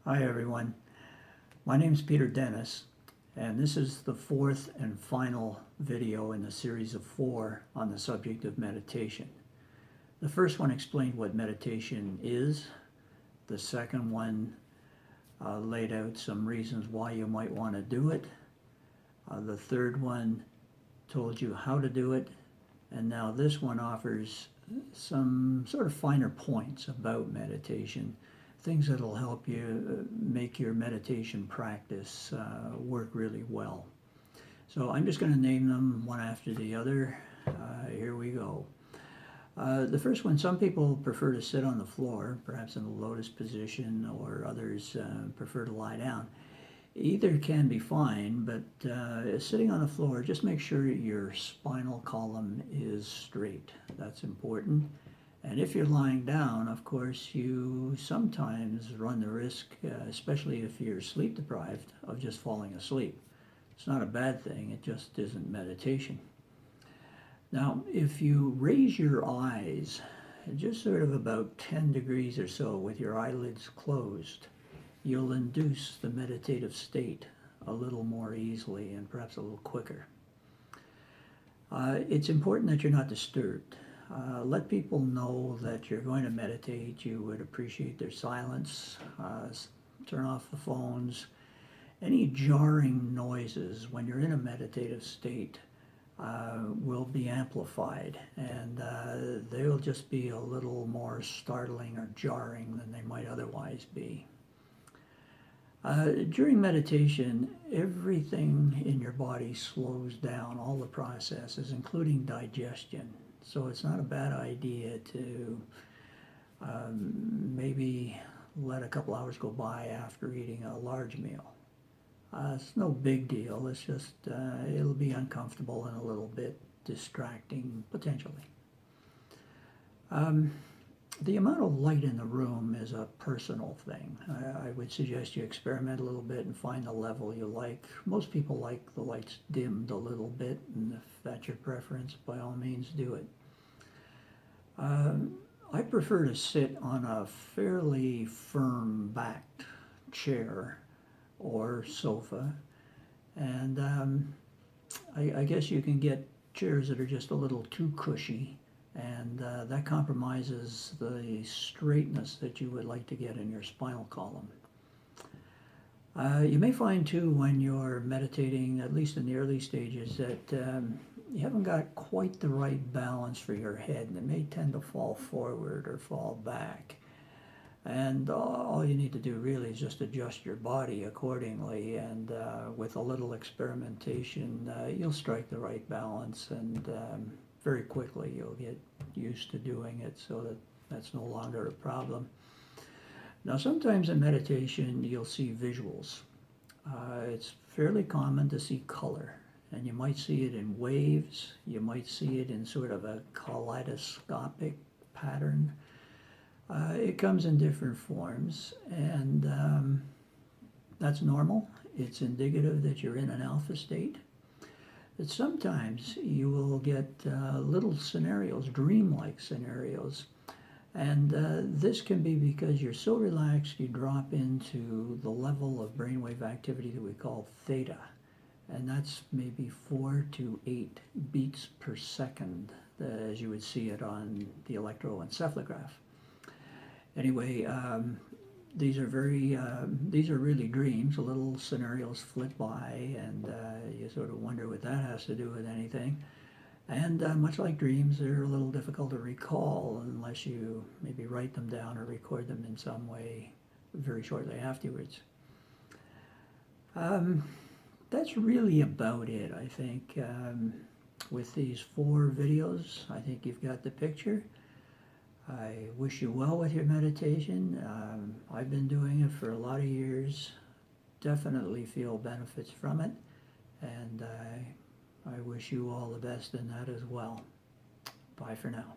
Hi everyone, my name is Peter Dennis, and this is the fourth and final video in the series of 4 on the subject of meditation. The first one explained what meditation is. The second one laid out some reasons why you might want to do it. The third one told you how to do it, and now this one offers some sort of finer points about meditation, things that will help you make your meditation practice work really well. So I'm just going to name them one after the other. Here we go. The first one, some people prefer to sit on the floor, perhaps in the lotus position, or others prefer to lie down. Either can be fine, but sitting on the floor, just make sure your spinal column is straight. That's important. And if you're lying down, of course, you sometimes run the risk, especially if you're sleep deprived, of just falling asleep. It's not a bad thing, it just isn't meditation. Now, if you raise your eyes just sort of about 10 degrees or so with your eyelids closed, you'll induce the meditative state a little more easily and perhaps a little quicker. It's important that you're not disturbed. Let people know that you're going to meditate. You would appreciate their silence. Turn off the phones. Any jarring noises when you're in a meditative state will be amplified, and they'll just be a little more startling or jarring than they might otherwise be. During meditation, everything in your body slows down, all the processes, including digestion. So it's not a bad idea to maybe let a couple hours go by after eating a large meal. It's no big deal, it's just it'll be uncomfortable and a little bit distracting potentially. The amount of light in the room is a personal thing. I would suggest you experiment a little bit and find the level you like. Most people like the lights dimmed a little bit, and if that's your preference, by all means do it. I prefer to sit on a fairly firm-backed chair or sofa, and I guess you can get chairs that are just a little too cushy, and that compromises the straightness that you would like to get in your spinal column. You may find too when you're meditating, at least in the early stages, that you haven't got quite the right balance for your head, and it may tend to fall forward or fall back. And all you need to do really is just adjust your body accordingly, and with a little experimentation, you'll strike the right balance, and very quickly you'll get used to doing it so that that's no longer a problem. Now, sometimes in meditation you'll see visuals. It's fairly common to see color, and you might see it in waves, you might see it in sort of a kaleidoscopic pattern. It comes in different forms, and that's normal. It's indicative that you're in an alpha state. But sometimes you will get little scenarios, dreamlike scenarios, and this can be because you're so relaxed you drop into the level of brainwave activity that we call theta, and that's maybe 4 to 8 beats per second, as you would see it on the electroencephalograph. Anyway, these are really dreams. Little scenarios flit by, and you sort of wonder what that has to do with anything. And much like dreams, they're a little difficult to recall unless you maybe write them down or record them in some way very shortly afterwards. That's really about it, I think. With these 4 videos, I think you've got the picture. I wish you well with your meditation. I've been doing it for a lot of years. Definitely feel benefits from it, and I wish you all the best in that as well. Bye for now.